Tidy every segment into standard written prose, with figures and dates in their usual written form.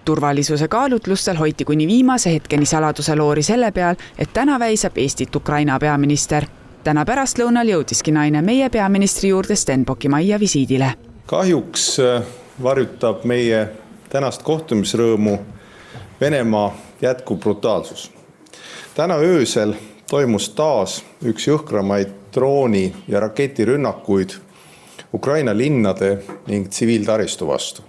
Turvalisuse kaalutlustel hoiti kuni viimase hetkeni saladuse loori selle peal, et täna väisab Eestit Ukraina peaminister. Täna pärastlõunal jõudiski naine meie peaministri juurde Stenbocki majja visiidile. Kahjuks varjutab meie tänast kohtumisrõõmu Venemaa jätkuv brutaalsus. Täna öösel toimus taas üks jõhkramaid drooni- ja raketirünnakuid Ukraina linnade ning tsiviiltaristu vastu.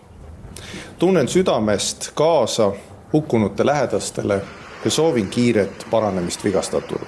Tunnen südamest kaasa hukkunute lähedastele ja soovin kiiret paranemist vigastatule.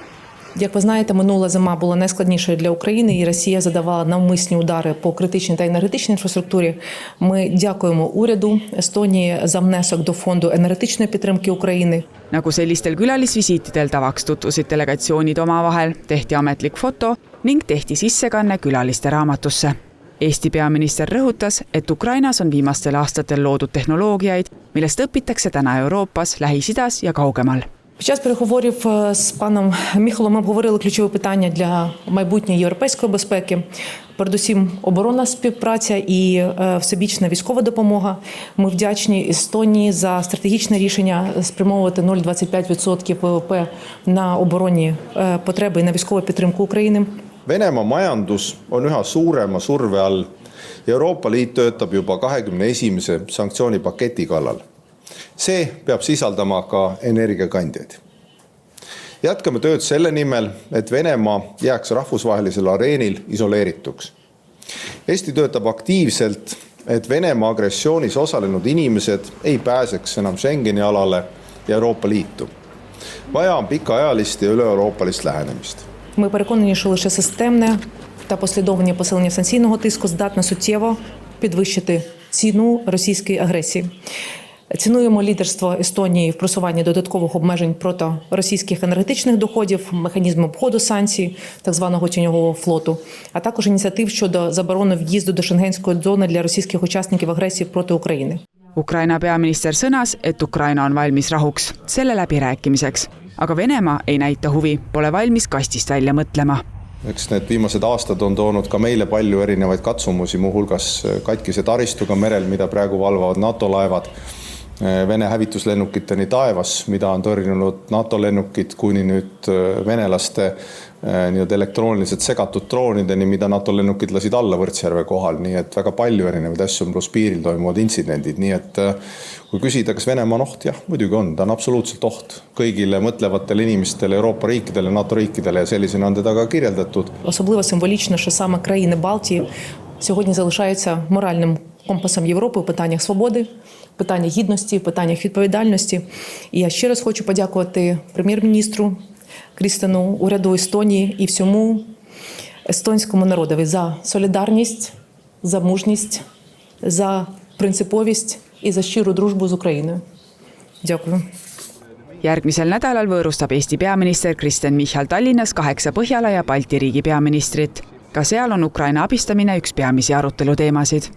Як ви знаєте, минула зима була найскладнішою для України, і Росія задавала навмисні удари по критичній та енергетичній інфраструктурі. Ми дякуємо уряду Естонії за внесок до фонду енергетичної підтримки України. Nagu sellistel külalisvisiitidel tavaks tutvusid delegatsioonid omavahel, tehti ametlik foto ning tehti sissekanne külaliste raamatusse. Eesti peaminister rõhutas, et Ukrainas on viimastel aastatel loodud tehnoloogiaid, millest õpitakse täna Euroopas, Lähis-Idas ja kaugemal. Під час переговорів з паном Міхалом ми обговорили ключові питання для майбутньої європейської безпеки. Передусім, оборонна співпраця і всебічна військова допомога. Ми вдячні Естонії за стратегічне рішення спрямовувати 0,25% ВВП на оборонні потреби і на військову підтримку України. Venemaa majandus on üha suurema surve all. Euroopa Liit töötab juba 21. sanktsioonipaketi kallal. See peab sisaldama ka energiakandjaid. Jätkame tööd selle nimel, et Venemaa jääks rahvusvahelisel areenil isoleerituks. Eesti töötab aktiivselt, et Venemaa agressioonis osalenud inimesed ei pääseks enam Schengeni alale ja Euroopa Liitu. Vaja on pikaajalist ja üle-euroopalist lähenemist. Ми переконані, що лише системне та послідовне посилення санкційного тиску здатне суттєво підвищити ціну російської агресії. Цінуємо лідерство Естонії в просуванні додаткових обмежень проти російських енергетичних доходів, механізму обходу санкцій, так званого тіньового флоту, а також ініціатив щодо заборони в'їзду до шенгенської зони для російських учасників агресії проти України. Ukraina peaminister sõnas, et Ukraina on valmis rahuks, selle läbirääkimiseks. Aga Venemaa ei näita huvi, pole valmis kastist välja mõtlema. Eks need viimased aastad on toonud ka meile palju erinevaid katsumusi, muuhulgas katkise taristuga merel, mida praegu valvavad NATO laevad, Vene hävituslennukiteni taevas, mida on tõrjunud NATO lennukid, kuni nüüd venelaste elektrooniliselt segatud droonideni, mida NATO lennukid lasid alla Võrtsjärve kohal. Nii et väga palju erinevaid asju on pluss piiril toimuvad intsidendid. Nii et kui küsida, kas Venemaa on oht, jah, muidugi on. Ta on absoluutselt oht kõigile mõtlevatele inimestele, Euroopa riikidele, NATO riikidele ja sellisena on teda ka kirjeldatud. Особливо символічно, що саме країни Балтії сьогодні залишаються моральним компасом Європи у питаннях свободи, питання гідності, питаннях відповідальності. І я ще раз хочу подякувати прем'єр-міністру Крістену, уряду Естонії і всьому естонському народові за солідарність, за мужність, за принциповість і за щиру дружбу з Україною. Дякую. Järgmisel nädalal võõrustab Eesti peaminister Kristen Michal Tallinnas 8 Põhjala ja Balti riigi peaministrit. Ka seal on Ukraina abistamine üks peamisi aruteluteemasid.